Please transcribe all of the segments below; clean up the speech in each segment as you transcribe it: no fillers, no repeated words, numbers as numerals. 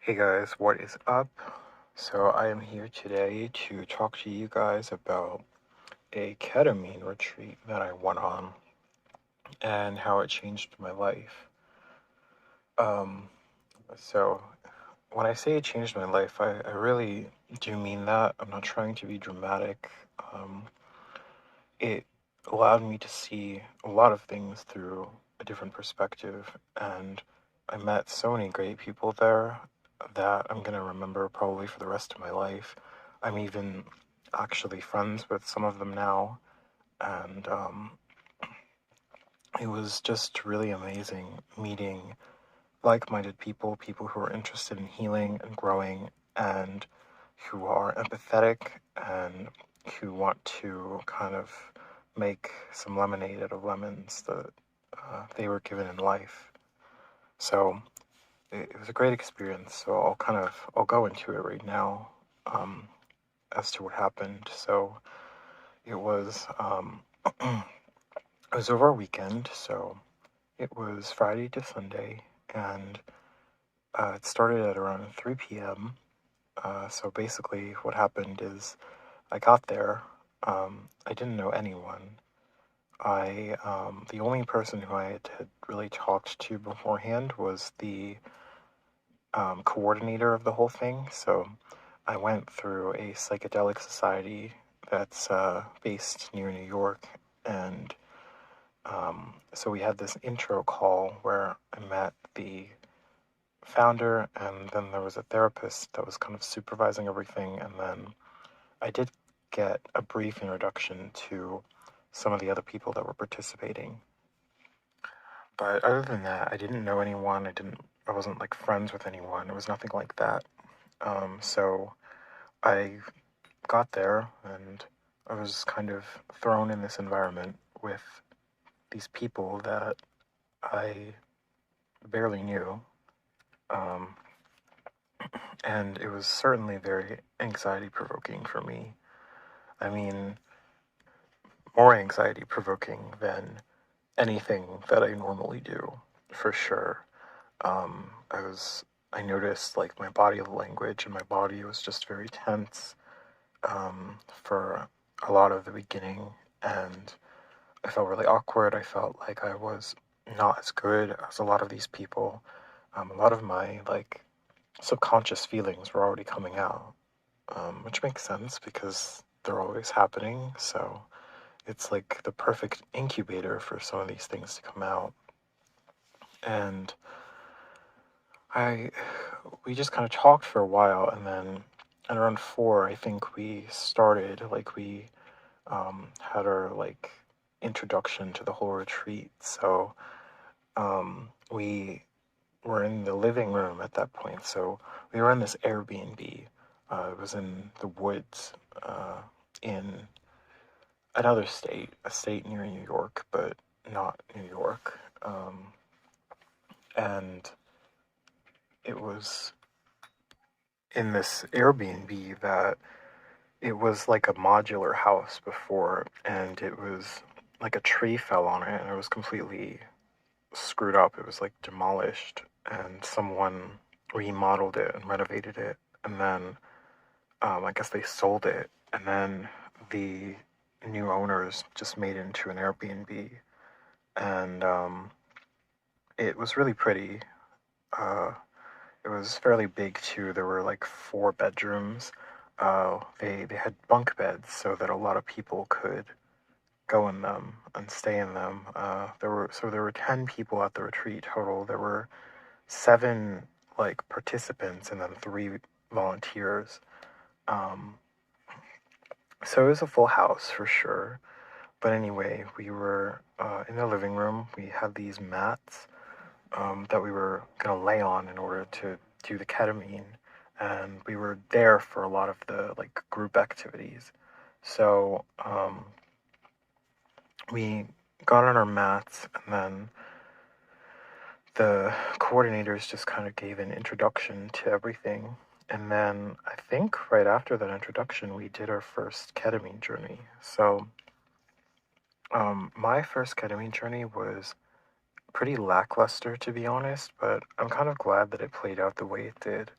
Hey guys, what is up? So I am here today to talk to you guys about a ketamine retreat that I went on and how it changed my life. Um, so when I say it changed my life, I really do mean that. I'm not trying to be dramatic. Um, it allowed me to see a lot of things through a different perspective, and I met so many great people there that I'm going to remember probably for the rest of my life. I'm even actually friends with some of them now, and it was just really amazing meeting like-minded people, people who are interested in healing and growing, and who are empathetic and who want to kind of make some lemonade out of lemons that they were given in life. So it was a great experience. So I'll go into it right now um, as to what happened. So it was it was over a weekend. So it was Friday to Sunday, and it started at around 3 p.m. So basically, what happened is I got there. I didn't know anyone. The only person who I had really talked to beforehand was the coordinator of the whole thing. So I went through a psychedelic society that's based near New York, and so we had this intro call where I met the founder, and then there was a therapist that was kind of supervising everything, and then I did get a brief introduction to some of the other people that were participating. But other than that, I didn't know anyone. I wasn't like friends with anyone. It was nothing like that. So I got there and I was kind of thrown in this environment with these people that I barely knew. Um, and it was certainly very anxiety provoking for me. I mean, more anxiety provoking than anything that I normally do, for sure. I noticed like my body language and my body was just very tense for a lot of the beginning, and I felt really awkward. I felt like I was not as good as a lot of these people. A lot of my like subconscious feelings were already coming out, which makes sense because they're always happening. So it's like the perfect incubator for some of these things to come out. And I we just kind of talked for a while, and then at around 4, I think we started like we had our like introduction to the whole retreat. So we were in the living room at that point. So we were in this Airbnb. It was in the woods in another state, a state near New York, but not New York. And it was in this Airbnb that it was like a modular house before, and it was like a tree fell on it, and it was completely screwed up. It was like demolished, and someone remodeled it and renovated it, and then I guess they sold it, and then the new owners just made it into an Airbnb, and it was really pretty. Uh, it was fairly big too. There were like 4 bedrooms. They had bunk beds so that a lot of people could go in them and stay in them. There were 10 people at the retreat total. There were 7 like participants and then 3 volunteers. Um, so it was a full house for sure. But anyway, we were in the living room. We had these mats that we were gonna lay on in order to do the ketamine, and we were there for a lot of the like group activities. So we got on our mats, and then the coordinators just kind of gave an introduction to everything. And then I think right after that introduction, we did our first ketamine journey. So my first ketamine journey was pretty lackluster, to be honest, but I'm kind of glad that it played out the way it did.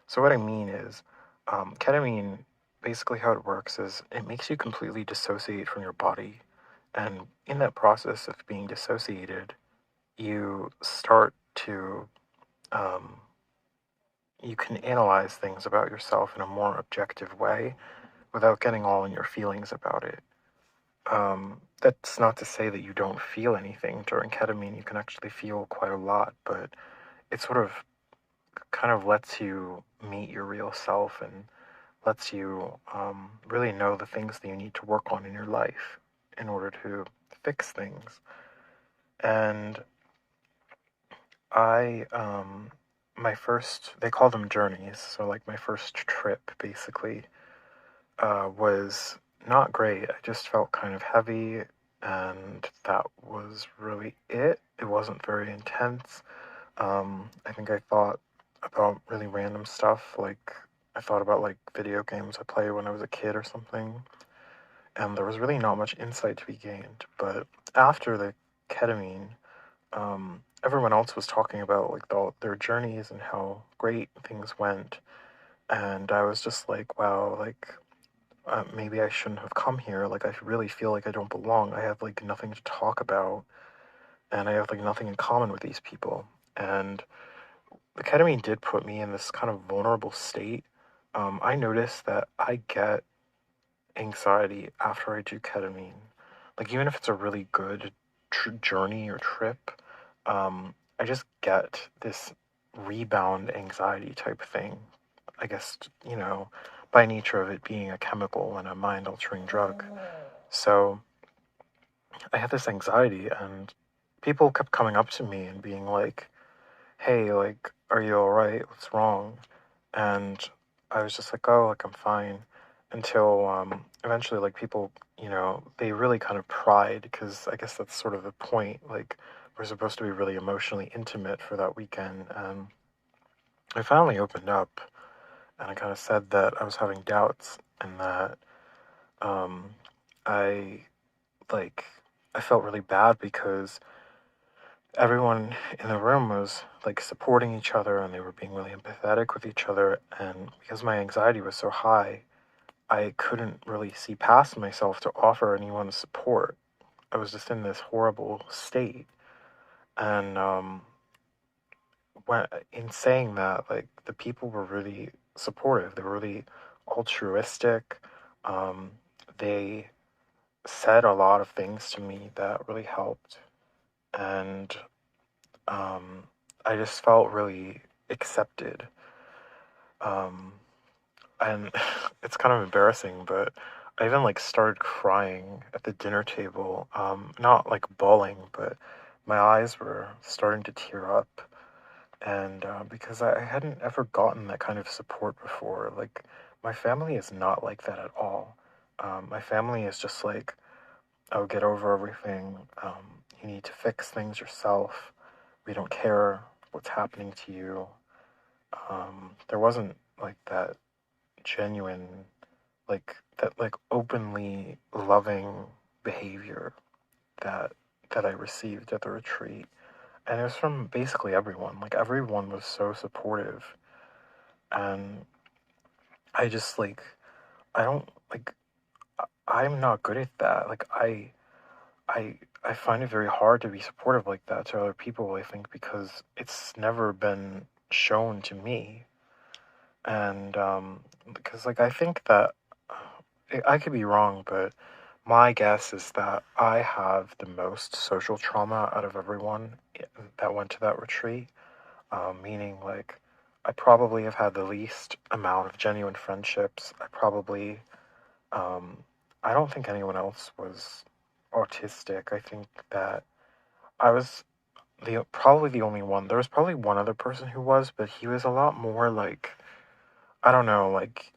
So what I mean is, ketamine, basically how it works is it makes you completely dissociate from your body. And in that process of being dissociated, you start to, um, you can analyze things about yourself in a more objective way without getting all in your feelings about it. That's not to say that you don't feel anything during ketamine. You can actually feel quite a lot, but it sort of kind of lets you meet your real self and lets you really know the things that you need to work on in your life in order to fix things. And my first, they call them journeys. So, like, my first trip basically was not great. I just felt kind of heavy, and that was really it. It wasn't very intense. I think I thought about really random stuff, like I thought about like video games I played when I was a kid or something, and there was really not much insight to be gained. But after the ketamine, everyone else was talking about like their journeys and how great things went, and I was just like, wow, like maybe I shouldn't have come here. Like, I really feel like I don't belong. I have like nothing to talk about, and I have like nothing in common with these people. And the ketamine did put me in this kind of vulnerable state. I noticed that I get anxiety after I do ketamine. Like, even if it's a really good journey or trip, I just get this rebound anxiety type thing. I guess, by nature of it being a chemical and a mind altering drug. So I had this anxiety, and people kept coming up to me and being like, hey, like, are you alright? What's wrong? And I was just like, oh, like, I'm fine. Until eventually, like, people, they really kind of pried, because I guess that's sort of the point. Like, we're supposed to be really emotionally intimate for that weekend. And I finally opened up, and I kind of said that I was having doubts, and that um, I, like, I felt really bad because everyone in the room was like supporting each other, and they were being really empathetic with each other, and because my anxiety was so high, I couldn't really see past myself to offer anyone support. I was just in this horrible state. And when in saying that, like, the people were really supportive. They were really altruistic. um, they said a lot of things to me that really helped. And um, I just felt really accepted. Um, and it's kind of embarrassing, but I even like started crying at the dinner table. Not like bawling, but my eyes were starting to tear up. And because I hadn't ever gotten that kind of support before. Like, my family is not like that at all. My family is just like, oh, get over everything. You need to fix things yourself. We don't care what's happening to you. There wasn't like that genuine, like openly loving behavior that I received at the retreat. And it was from basically everyone. Like, everyone was so supportive. And I just like, I don't like, I'm not good at that. Like, I find it very hard to be supportive like that to other people, I think, because it's never been shown to me. And because, like, I think that I could be wrong, but my guess is that I have the most social trauma out of everyone that went to that retreat. Meaning, like, I probably have had the least amount of genuine friendships. Um, I don't think anyone else was autistic. I think that I was probably the only one. There was probably one other person who was, but he was a lot more like, I don't know, like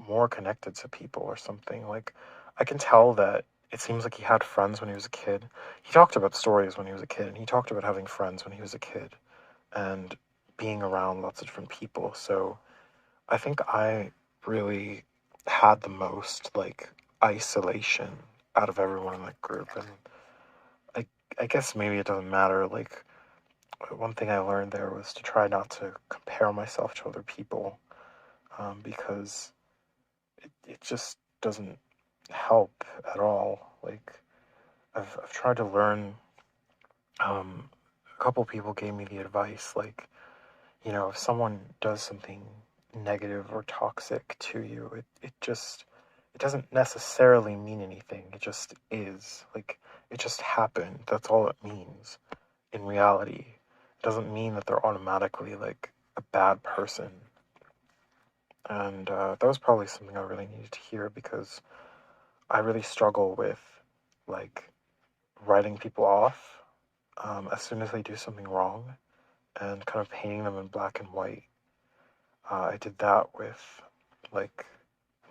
more connected to people or something. Like, I can tell that it seems like he had friends when he was a kid. He talked about stories when he was a kid, and he talked about having friends when he was a kid, and being around lots of different people. So I think I really had the most like isolation out of everyone in that group. And I I guess maybe it doesn't matter, like, one thing I learned there was to try not to compare myself to other people, because it just doesn't help at all. Like, I've tried to learn. A couple people gave me the advice, like, if someone does something negative or toxic to you, it doesn't necessarily mean anything. It just is. Like, it just happened. That's all it means in reality. It doesn't mean that they're automatically like a bad person. And that was probably something I really needed to hear, because I really struggle with like writing people off as soon as they do something wrong, and kind of painting them in black and white. I did that with like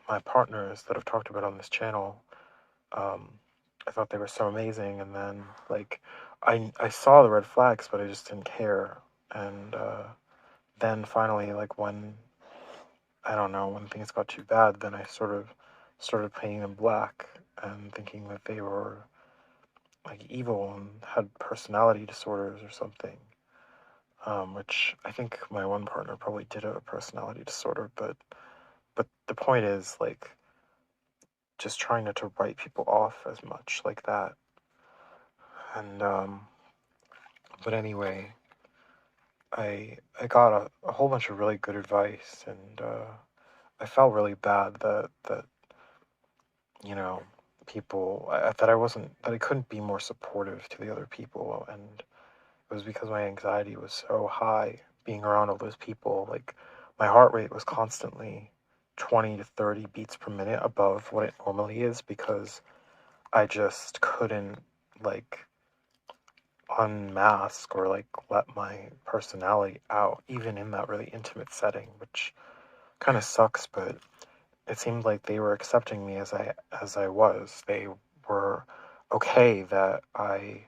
my partners that I've talked about on this channel. Um, I thought they were so amazing, and then like I saw the red flags, but I just didn't care. And then finally, like when I don't know, when things got too bad, then I sort of started painting them black and thinking that they were like evil and had personality disorders or something. Which I think my one partner probably did have a personality disorder, but the point is like just trying not to write people off as much like that. And but anyway, I got a whole bunch of really good advice, and I felt really bad that you know people that I wasn't that I couldn't be more supportive to the other people, and it was because my anxiety was so high being around all those people. Like, my heart rate was constantly 20 to 30 beats per minute above what it normally is, because I just couldn't like unmask or like let my personality out, even in that really intimate setting, which kind of sucks. But it seemed like they were accepting me as I was. They were okay that I,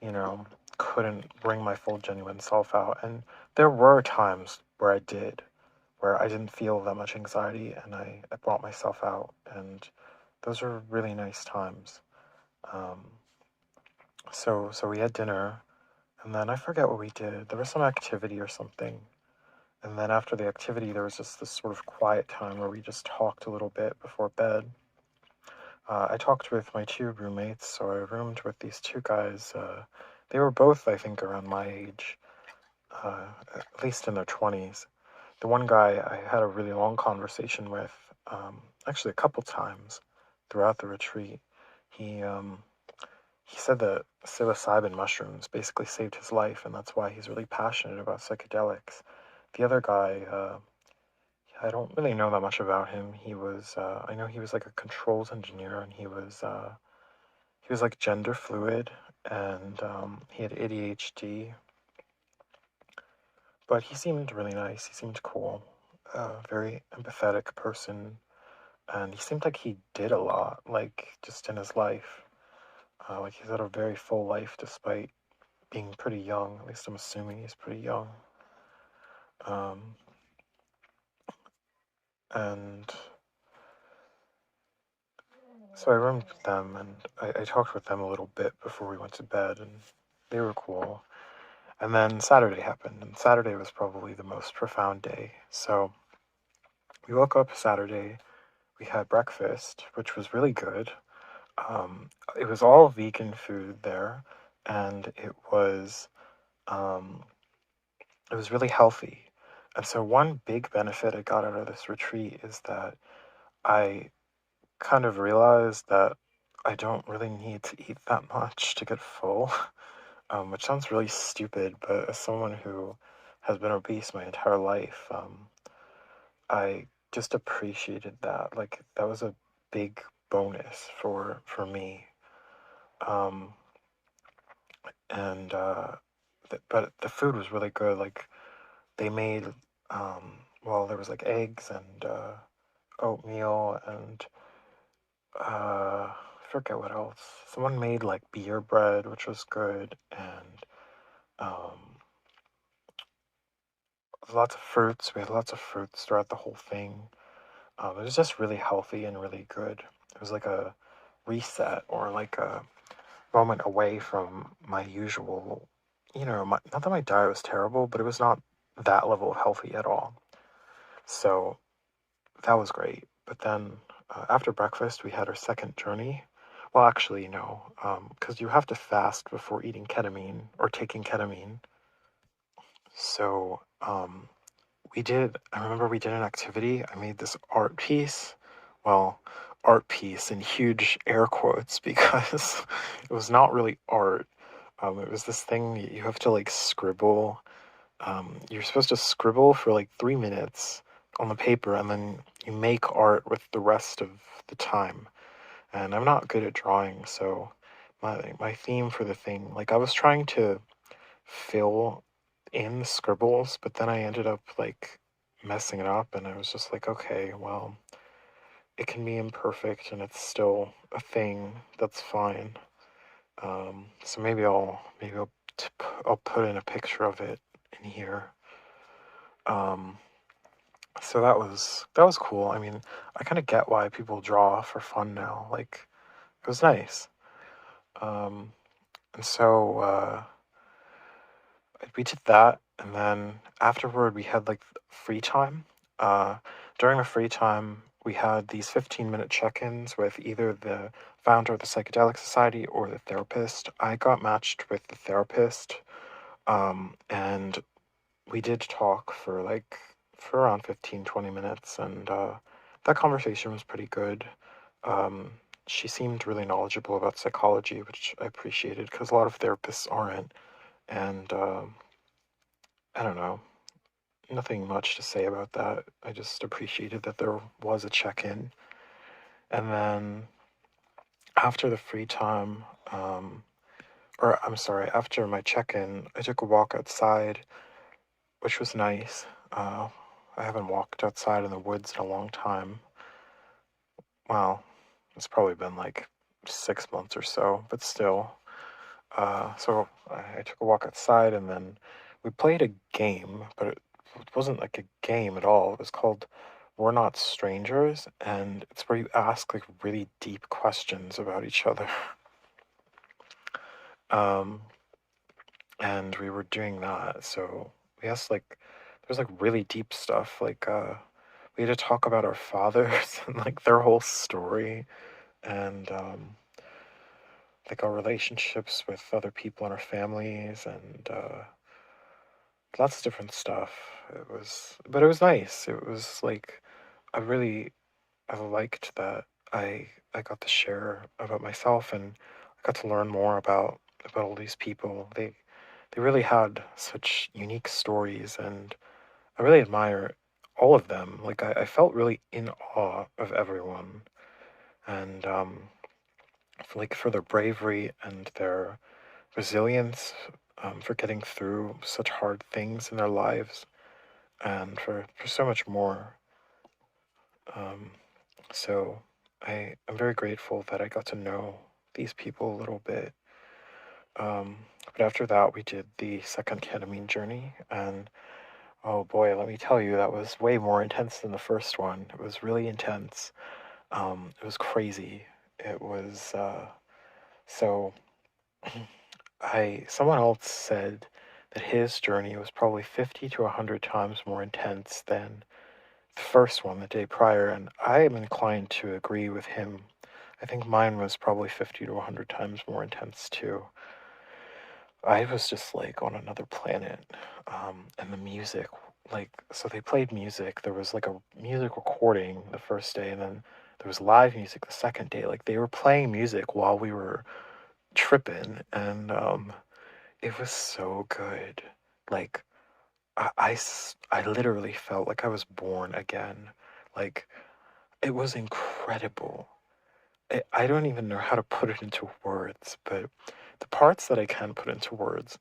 you know, couldn't bring my full genuine self out. And there were times where I didn't feel that much anxiety, and I brought myself out, and those were really nice times. Um, so we had dinner, and then I forget what we did. There was some activity or something. And then after the activity, there was just this sort of quiet time where we just talked a little bit before bed. I talked with my two roommates, so I roomed with these two guys. They were both, I think, around my age, at least in their 20s. The one guy I had a really long conversation with, actually a couple times throughout the retreat. He um, he said that psilocybin mushrooms basically saved his life, and that's why he's really passionate about psychedelics. The other guy, I don't really know that much about him. I know he was like a controls engineer, and he was like gender fluid, and he had ADHD, but he seemed really nice. He seemed cool, very empathetic person, and he seemed like he did a lot, like just in his life. Like he's had a very full life despite being pretty young. At least I'm assuming he's pretty young. Um, and so I roomed with them, and I talked with them a little bit before we went to bed, and they were cool. And then Saturday happened, and Saturday was probably the most profound day. So we woke up Saturday, we had breakfast, which was really good. It was all vegan food there, and um, it was really healthy. And so one big benefit I got out of this retreat is that I kind of realized that I don't really need to eat that much to get full, which sounds really stupid, but as someone who has been obese my entire life, I just appreciated that. Like, that was a big bonus for me. Um, and but the food was really good. Like, they made well, there was like eggs and oatmeal and I forget what else. Someone made like beer bread, which was good, and um, lots of fruits. We had lots of fruits throughout the whole thing. It was just really healthy and really good. It was like a reset, or like a moment away from my usual. not that my diet was terrible, but it was not that level of healthy at all. So that was great. But then after breakfast, we had our second journey. Well, actually, no, because you have to fast before eating ketamine or taking ketamine. So I remember we did an activity. I made this art piece. Well, art piece in huge air quotes because it was not really art. It was this thing you have to like scribble. You're supposed to scribble for like 3 minutes on the paper and then you make art with the rest of the time. And I'm not good at drawing, so my theme for the thing, like I was trying to fill in scribbles, but then I ended up like messing it up and I was just like, okay, well, it can be imperfect and it's still a thing. That's fine. So I'll put in a picture of it in here. Um, so that was cool. I mean, I kind of get why people draw for fun now. Like it was nice. Um, and so we did that, and then afterward we had like free time. Uh, During the free time, we had these 15-minute check-ins with either the founder of the Psychedelic Society or the therapist. I got matched with the therapist, and we did talk for around 15, 20 minutes, and that conversation was pretty good. Um, she seemed really knowledgeable about psychology, which I appreciated because a lot of therapists aren't. And I don't know, nothing much to say about that. I just appreciated that there was a check in. And then after the free time, or I'm sorry, after my check in, I took a walk outside, which was nice. I haven't walked outside in the woods in a long time. Well, it's probably been like 6 months or so, but still. So I took a walk outside and then we played a game, but it wasn't like a game at all. It was called We're Not Strangers, and it's where you ask like really deep questions about each other. Um, and we were doing that. So we asked like, there's like really deep stuff. Like, we had to talk about our fathers and like their whole story and, like our relationships with other people in our families and, lots of different stuff. But it was nice. It was like, I liked that I got to share about myself and I got to learn more about all these people. They really had such unique stories and I really admire all of them. Like I felt really in awe of everyone and for their bravery and their resilience, for getting through such hard things in their lives and for so much more. Um, so I'm very grateful that I got to know these people a little bit. But after that, we did the second ketamine journey, and oh boy, let me tell you, that was way more intense than the first one. It was really intense. It was crazy. It was so. Someone else said that his journey was probably 50 to 100 times more intense than the first one the day prior, and I am inclined to agree with him. I think mine was probably 50 to 100 times more intense too. I was just like on another planet. And the music, like, so they played music. There was like a music recording the first day, and then there was live music the second day. Like, they were playing music while we were tripping, and it was so good. Like, I literally felt like I was born again. Like, it was incredible. I don't even know how to put it into words, but the parts that I can put into words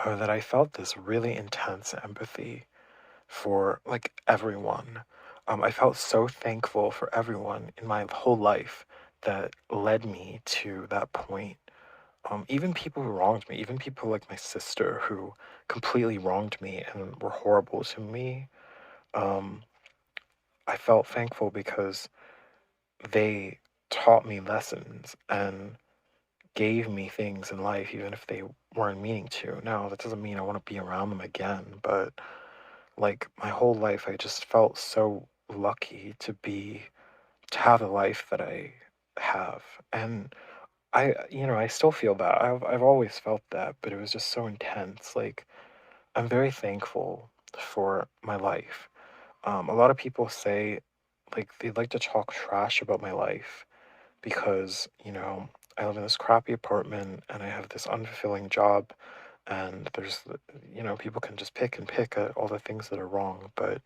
are that I felt this really intense empathy for like everyone. I felt so thankful for everyone in my whole life that led me to that point. Even people who wronged me, even people like my sister who completely wronged me and were horrible to me, um, I felt thankful because they taught me lessons and gave me things in life, even if they weren't meaning to. Now, that doesn't mean I want to be around them again, but like my whole life, I just felt so lucky to have the life that I have. And I still feel that. I've always felt that, but it was just so intense. Like, I'm very thankful for my life. A lot of people say, like, they like to talk trash about my life because, I live in this crappy apartment and I have this unfulfilling job, and people can just pick and pick at all the things that are wrong, but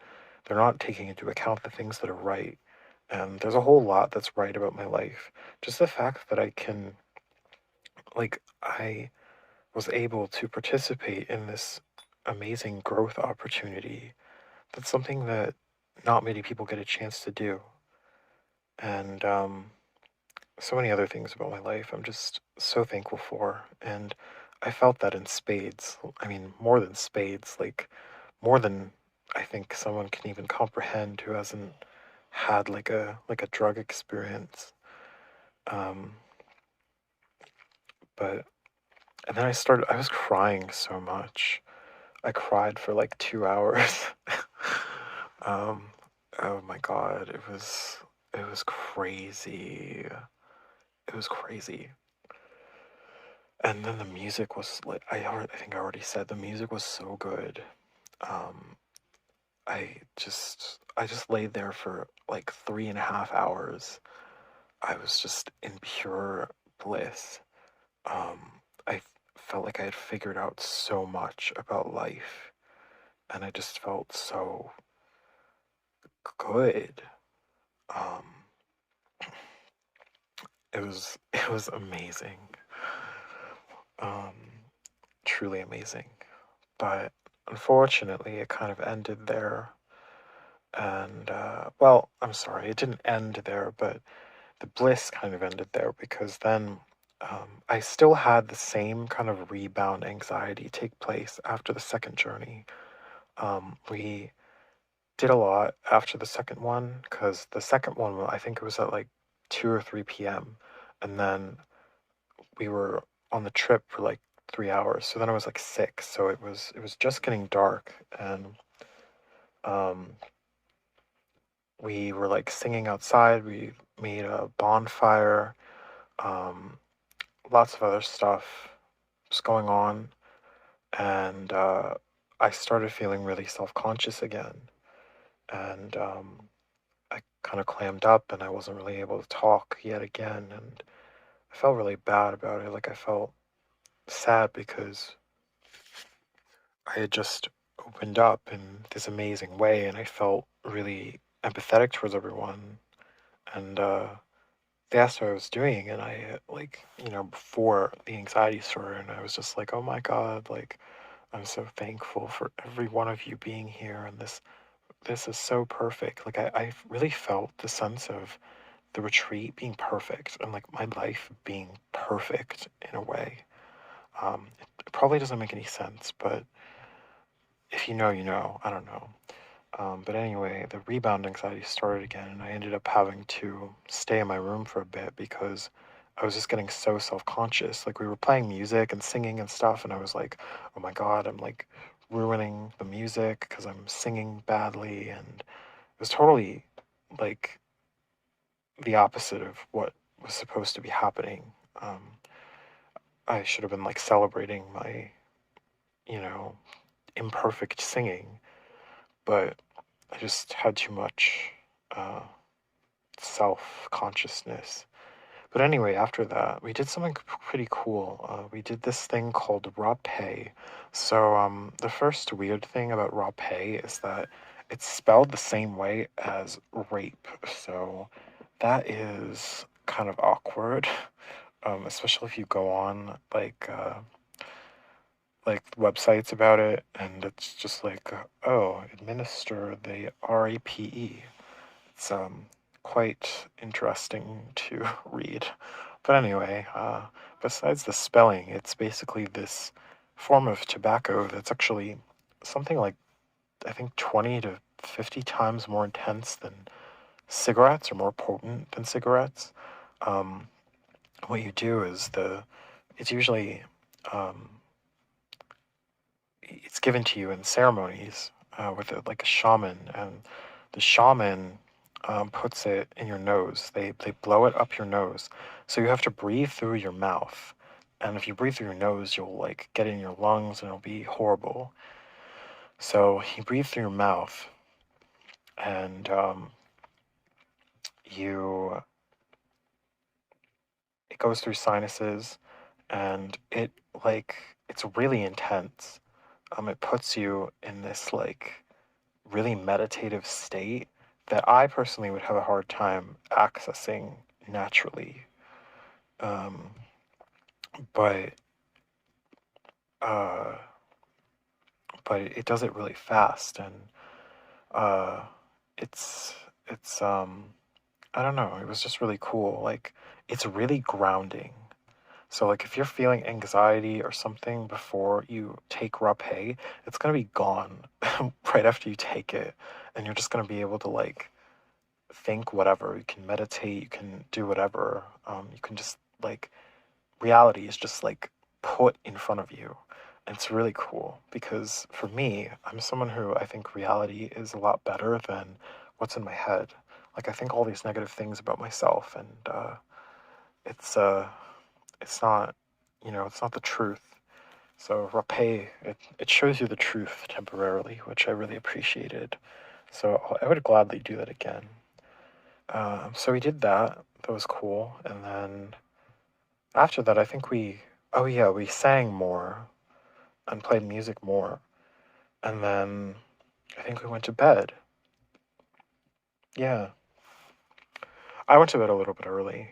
they're not taking into account the things that are right. And there's a whole lot that's right about my life. Just the fact that I was able to participate in this amazing growth opportunity. That's something that not many people get a chance to do. And so many other things about my life I'm just so thankful for. And I felt that in spades. I mean, more than spades, like more than I think someone can even comprehend who hasn't had like a drug experience. Um, but and then I was crying so much. I cried for like 2 hours. um, oh my God, it was crazy. It was crazy. And then the music was like I think I already said the music was so good. Um, I just laid there for like 3.5 hours. I was just in pure bliss. I felt like I had figured out so much about life, and I just felt so good. Um, it was amazing. Um, Truly amazing. But unfortunately, it kind of ended there. And well, I'm sorry, it didn't end there, but the bliss kind of ended there because then I still had the same kind of rebound anxiety take place after the second journey. We did a lot after the second one because the second one, I think it was at like 2 or 3 p.m. And then we were on the trip for like 3 hours. So then it was like 6. So it was just getting dark, and um, we were like singing outside. We made a bonfire. Um, Lots of other stuff was going on, and I started feeling really self-conscious again, and I kind of clammed up, and I wasn't really able to talk yet again, and I felt really bad about it. Like I felt sad because I had just opened up in this amazing way, and I felt really empathetic towards everyone, and they asked what I was doing, and I before the anxiety started, and I was just like, oh my God, like I'm so thankful for every one of you being here, and this is so perfect. Like I really felt the sense of the retreat being perfect, and like my life being perfect in a way. It probably doesn't make any sense, but if you know, you know. I don't know. But anyway, the rebound anxiety started again, and I ended up having to stay in my room for a bit because I was just getting so self-conscious. Like we were playing music and singing and stuff, and I was like, "Oh my God, I'm like ruining the music because I'm singing badly," and it was totally like the opposite of what was supposed to be happening. Um, I should have been like celebrating my, you know, imperfect singing, but I just had too much. Uh, Self consciousness. But anyway, after that, we did something pretty cool. We did this thing called rapé. So, the first weird thing about rapé is that it's spelled the same way as rape. So, that is kind of awkward, especially if you go on like websites about it, and it's just like, oh, administer the RAPE. It's quite interesting to read. But anyway, besides the spelling, it's basically this form of tobacco that's actually something like, I think, 20 to 50 times more intense than cigarettes, or more potent than cigarettes. Um, what you do is it's usually um, it's given to you in ceremonies with like a shaman, and the shaman puts it in your nose. They blow it up your nose, so you have to breathe through your mouth. And if you breathe through your nose, you'll like get in your lungs, and it'll be horrible. So you breathe through your mouth, and you it goes through sinuses, and it's really intense. It puts you in this like really meditative state that I personally would have a hard time accessing naturally. Um, but uh, but it does it really fast, and uh, it's it's I don't know. It was just really cool. Like it's really grounding. So like if you're feeling anxiety or something before you take rapé, it's gonna be gone right after you take it, and you're just gonna be able to like think whatever. You can meditate, you can do whatever. You can just like reality is just like put in front of you. And it's really cool because for me, I'm someone who I think reality is a lot better than what's in my head. Like I think all these negative things about myself, and it's uh, it's not, it's not the truth. So rapé, it shows you the truth temporarily, which I really appreciated. So I would gladly do that again. So we did that. That was cool. And then after that, I think oh yeah, we sang more and played music more. And then I think we went to bed. Yeah. I went to bed a little bit early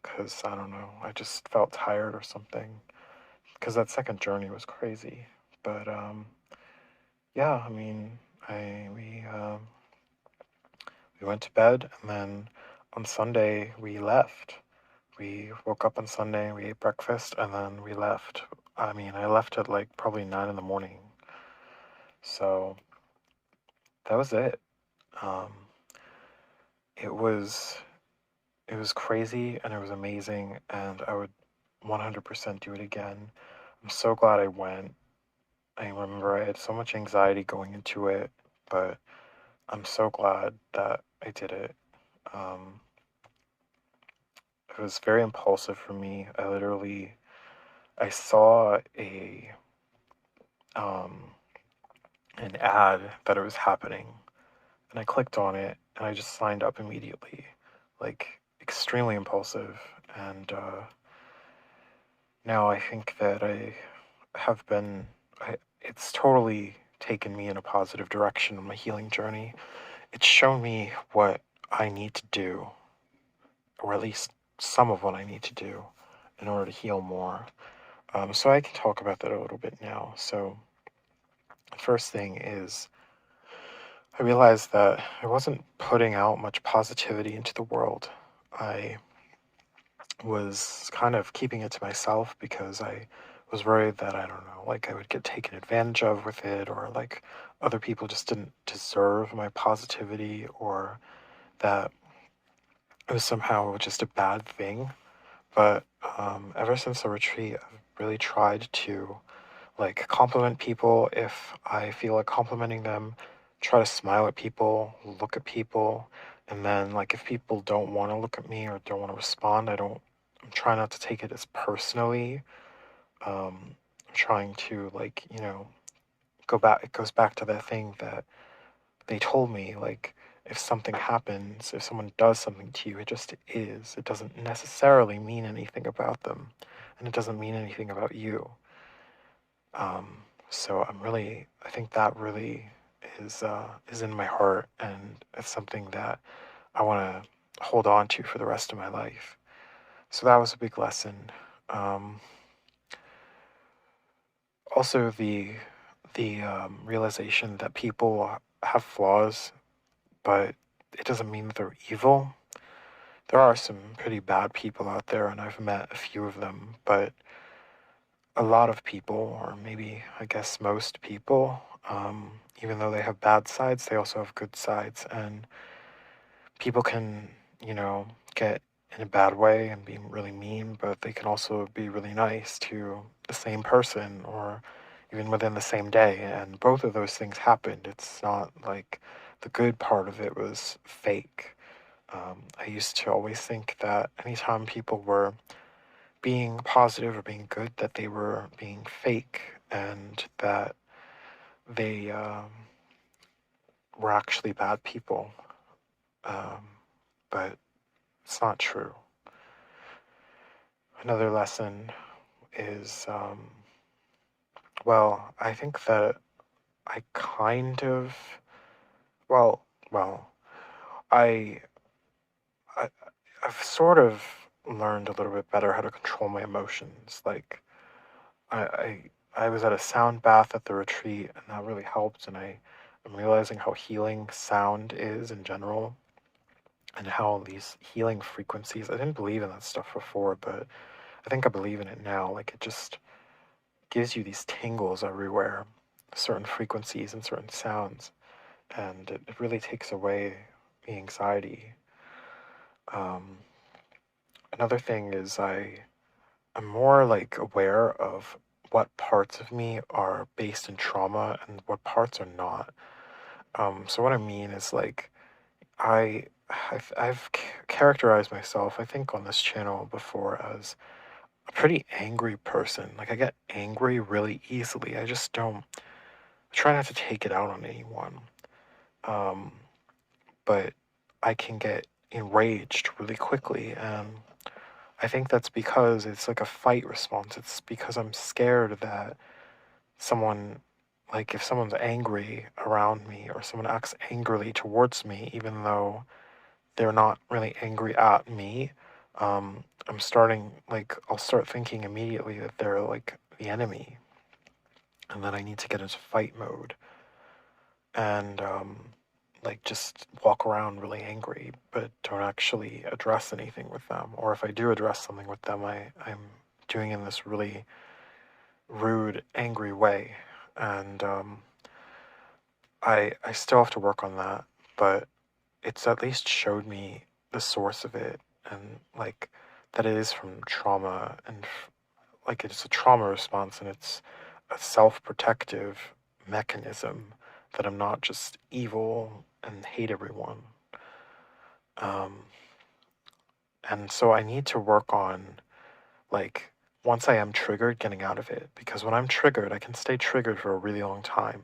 because I don't know. I just felt tired or something because that second journey was crazy. But yeah, I mean, we went to bed, and then on Sunday we left. We woke up on Sunday, we ate breakfast, and then we left. I mean, I left at like probably 9 in the morning. So that was it. Um, it was it was crazy and it was amazing, and I would 100% do it again. I'm so glad I went. I remember I had so much anxiety going into it, but I'm so glad that I did it. Um, it was very impulsive for me. I saw um, an ad that it was happening, and I clicked on it, and I just signed up immediately, like extremely impulsive. And now I think that have been, it's totally taken me in a positive direction on my healing journey. It's shown me what I need to do, or at least some of what I need to do in order to heal more. So I can talk about that a little bit now. So the first thing is I realized that I wasn't putting out much positivity into the world. I was kind of keeping it to myself because I was worried that, I don't know, like I would get taken advantage of with it, or like other people just didn't deserve my positivity, or that it was somehow just a bad thing. But ever since the retreat, I've really tried to like compliment people if I feel like complimenting them, try to smile at people, look at people, and then like if people don't want to look at me or don't want to respond, I'm trying not to take it as personally. I'm trying to like, go back, it goes back to that thing that they told me, like if something happens, if someone does something to you, it just is. It doesn't necessarily mean anything about them, and it doesn't mean anything about you. So I think that really is in my heart, and it's something that I want to hold on to for the rest of my life. So that was a big lesson. Um, Also, the realization that people have flaws, but it doesn't mean that they're evil. There are some pretty bad people out there, and I've met a few of them, but a lot of people, or maybe I guess most people, even though they have bad sides, they also have good sides, and people can, you know, get in a bad way and being really mean, but they can also be really nice to the same person or even within the same day. And both of those things happened. It's not like the good part of it was fake. I used to always think that anytime people were being positive or being good, that they were being fake and that they were actually bad people. Um, but it's not true. Another lesson is, well, I think that I kind of, well, well, I, I, I've sort of learned a little bit better how to control my emotions. Like, I, I, I was at a sound bath at the retreat, and that really helped. And I'm realizing how healing sound is in general, and how these healing frequencies. I didn't believe in that stuff before, but I think I believe in it now. Like, it just gives you these tingles everywhere, certain frequencies and certain sounds, and it really takes away the anxiety. Um, Another thing is I'm more like aware of what parts of me are based in trauma and what parts are not. So what I mean is like I've characterized myself, I think, on this channel before as a pretty angry person. Like I get angry really easily. I just don't try not to take it out on anyone. Um, but I can get enraged really quickly, and I think that's because it's like a fight response. It's because I'm scared that someone, like if someone's angry around me or someone acts angrily towards me, even though they're not really angry at me, I'm starting, like, I'll start thinking immediately that they're like the enemy and that I need to get into fight mode and, like, just walk around really angry, but don't actually address anything with them. Or if I do address something with them, I'm doing it in this really rude, angry way. And I still have to work on that, but it's at least showed me the source of it and like that it is from trauma and like it's a trauma response and it's a self-protective mechanism that I'm not just evil and hate everyone. Um, and so I need to work on like once I am triggered, getting out of it because when I'm triggered, I can stay triggered for a really long time.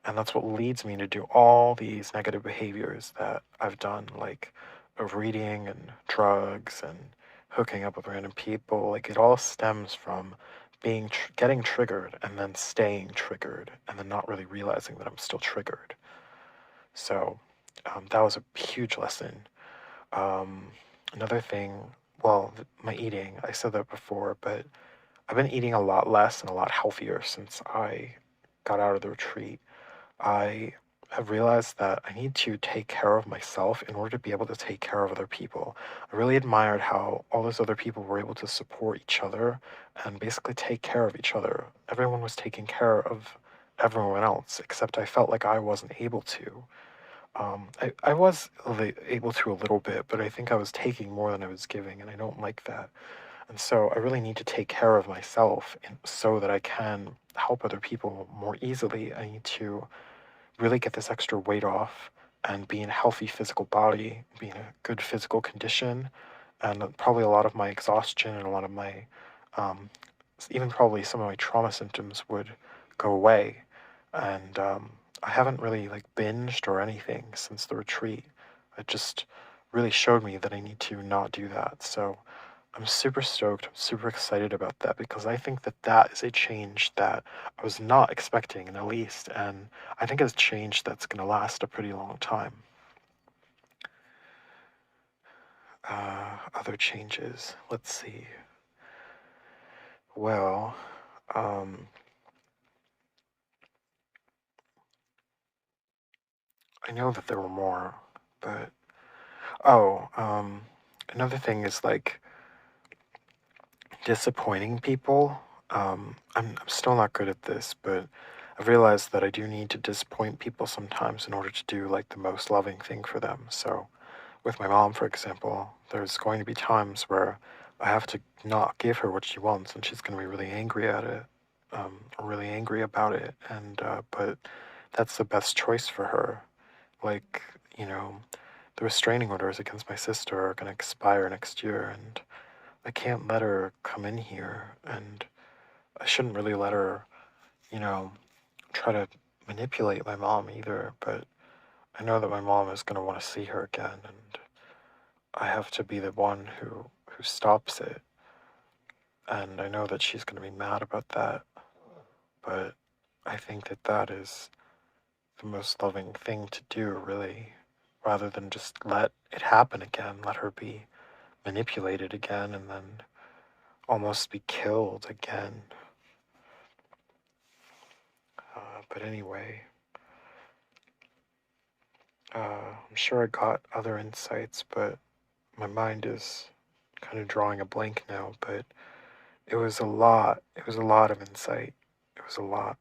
And that's what leads me to do all these negative behaviors that I've done, like overeating and drugs and hooking up with random people. Like it all stems from getting triggered and then staying triggered and then not really realizing that I'm still triggered. So that was a huge lesson. Um, Another thing, well, my eating, I said that before, but I've been eating a lot less and a lot healthier since I got out of the retreat. I have realized that I need to take care of myself in order to be able to take care of other people. I really admired how all those other people were able to support each other and basically take care of each other. Everyone was taking care of everyone else, except I felt like I wasn't able to. I was able to a little bit, but I think I was taking more than I was giving, and I don't like that. And so I really need to take care of myself so that I can help other people more easily. I need to really get this extra weight off and be in a healthy physical body, be in a good physical condition, and probably a lot of my exhaustion and a lot of my, um, even probably some of my trauma symptoms would go away. And I haven't really like binged or anything since the retreat. It just really showed me that I need to not do that. So I'm super stoked. I'm super excited about that because I think that that is a change that I was not expecting in the least, and I think it's a change that's going to last a pretty long time. Other changes. Let's see. Well, um, I know that there were more, but oh, another thing is like disappointing people. I'm still not good at this, but I've realized that I do need to disappoint people sometimes in order to do like the most loving thing for them. So with my mom, for example, there's going to be times where I have to not give her what she wants, and she's going to be really angry at it, or really angry about it. And but that's the best choice for her. Like, you know, the restraining orders against my sister are going to expire next year, and I can't let her come in here, and I shouldn't really let her, you know, try to manipulate my mom either. But I know that my mom is going to want to see her again, and I have to be the one who stops it. And I know that she's going to be mad about that, but I think that that is the most loving thing to do, really, rather than just let it happen again, let her be manipulated again, and then almost be killed again. But anyway, I'm sure I got other insights, but my mind is kind of drawing a blank now. But it was a lot. It was a lot of insight. It was a lot.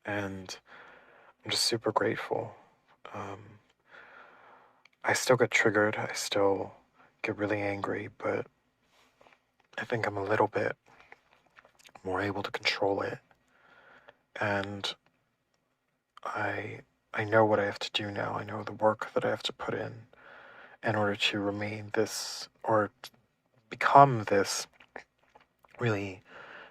And I'm just super grateful. Um, I still get triggered. I still get really angry, but I think I'm a little bit more able to control it. And I I know what I have to do now. I know the work that I have to put in order to remain this or become this really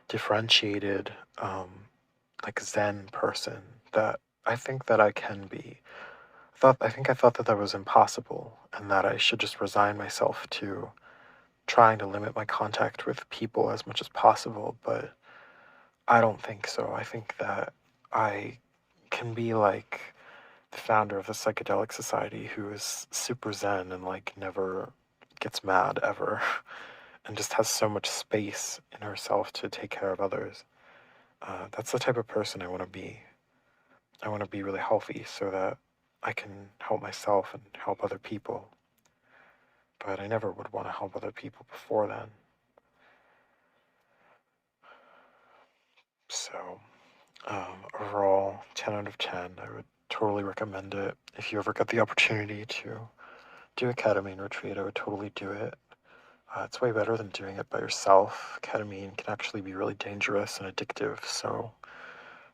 differentiated, like Zen person that I think that I can be. I thought that that was impossible, and that I should just resign myself to trying to limit my contact with people as much as possible, but I don't think so. I think that I can be like the founder of the psychedelic society who is super zen and like never gets mad ever and just has so much space in herself to take care of others. That's the type of person I want to be. I want to be really healthy so that I can help myself and help other people. But I never would want to help other people before then. So, overall, 10 out of 10. I would totally recommend it. If you ever get the opportunity to do a ketamine retreat, I would totally do it. It's way better than doing it by yourself. Ketamine can actually be really dangerous and addictive, so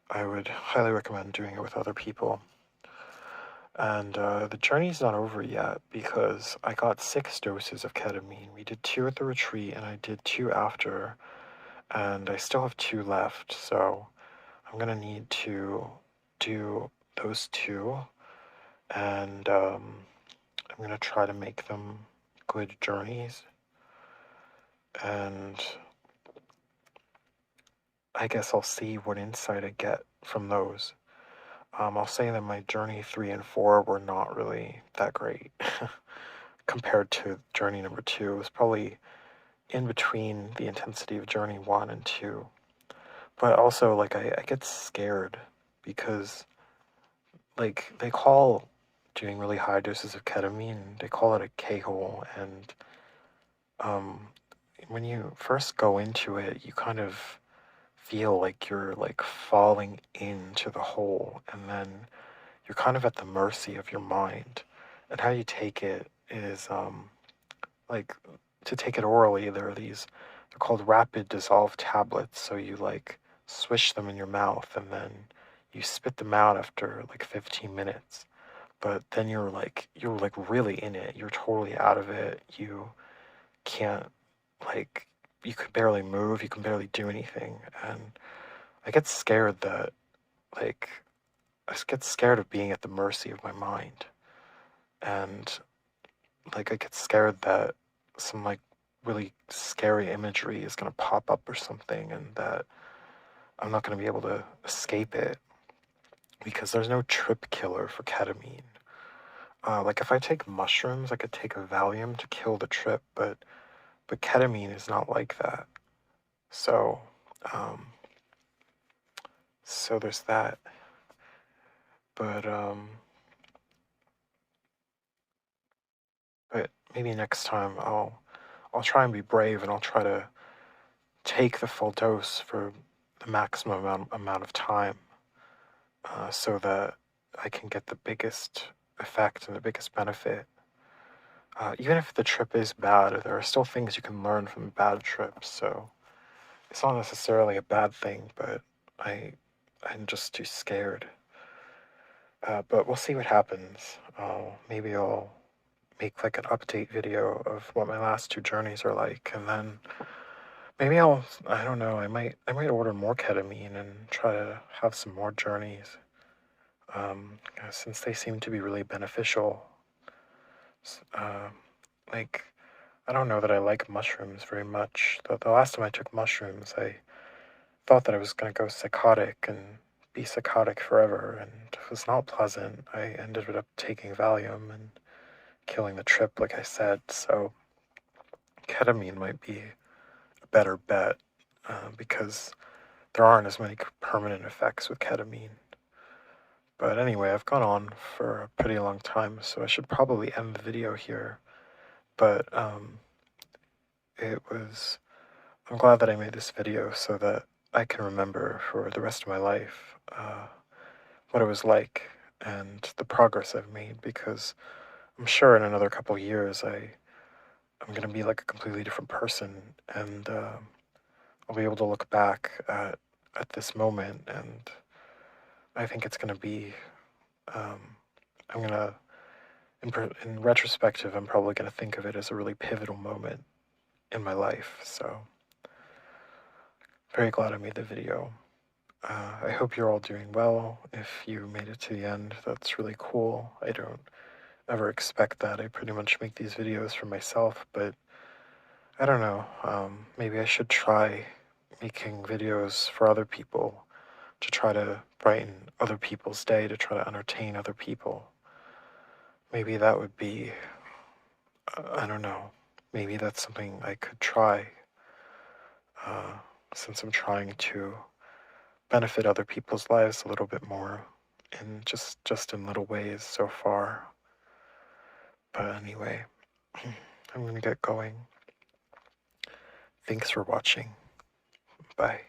I would highly recommend doing it with other people. And the journey's not over yet because I got 6 doses of ketamine. We did 2 at the retreat, and I did 2 after, and I still have 2 left, so I'm gonna need to do those 2, and I'm gonna try to make them good journeys. And I guess I'll see what insight I get from those. I'll say that my journey 3 and 4 were not really that great compared to journey number 2. It was probably in between the intensity of journey 1 and 2. But also, like, I get scared because, like, they call doing really high doses of ketamine, they call it a K-hole, and um, when you first go into it, you kind of feel like you're like falling into the hole, and then you're kind of at the mercy of your mind. And how you take it is like to take it orally, there are these, they're called rapid dissolve tablets. So you like swish them in your mouth, and then you spit them out after like 15 minutes. But then you're like really in it. You're totally out of it. You can't, like, you could barely move, you can barely do anything. And I get scared that, like, I get scared of being at the mercy of my mind. And, like, I get scared that some, like, really scary imagery is going to pop up or something, and that I'm not going to be able to escape it because there's no trip killer for ketamine. Like, if I take mushrooms, I could take a Valium to kill the trip, but ketamine is not like that. So, um, so there's that. But, but maybe next time I'll try and be brave, and I'll try to take the full dose for the maximum amount of time, so that I can get the biggest effect and the biggest benefit. Even if the trip is bad, there are still things you can learn from bad trips. So it's not necessarily a bad thing, but I, I'm just too scared. But we'll see what happens. Maybe I'll make like an update video of what my last two journeys are like, and then maybe I don't know, I might order more ketamine and try to have some more journeys. Since they seem to be really beneficial. S- Um, like I don't know that I like mushrooms very much. The last time I took mushrooms, I thought that I was going to go psychotic and be psychotic forever, and it was not pleasant. I ended up taking Valium and killing the trip, like I said, so ketamine might be a better bet because there aren't as many permanent effects with ketamine. But anyway, I've gone on for a pretty long time, so I should probably end the video here. But it was I'm glad that I made this video so that I can remember for the rest of my life what it was like and the progress I've made, because I'm sure in another couple of years I'm gonna be like a completely different person, and I'll be able to look back at this moment, and I think it's gonna be um, I'm gonna in retrospective I'm probably gonna think of it as a really pivotal moment in my life. So very glad I made the video. I hope you're all doing well. If you made it to the end, that's really cool. I don't ever expect that. I pretty much make these videos for myself, but I don't know. Maybe I should try making videos for other people to try to brighten other people's day, to try to entertain other people. Maybe that would be, I don't know. Maybe that's something I could try uh, since I'm trying to benefit other people's lives a little bit more, in just in little ways so far. But anyway, I'm gonna get going. Thanks for watching. Bye.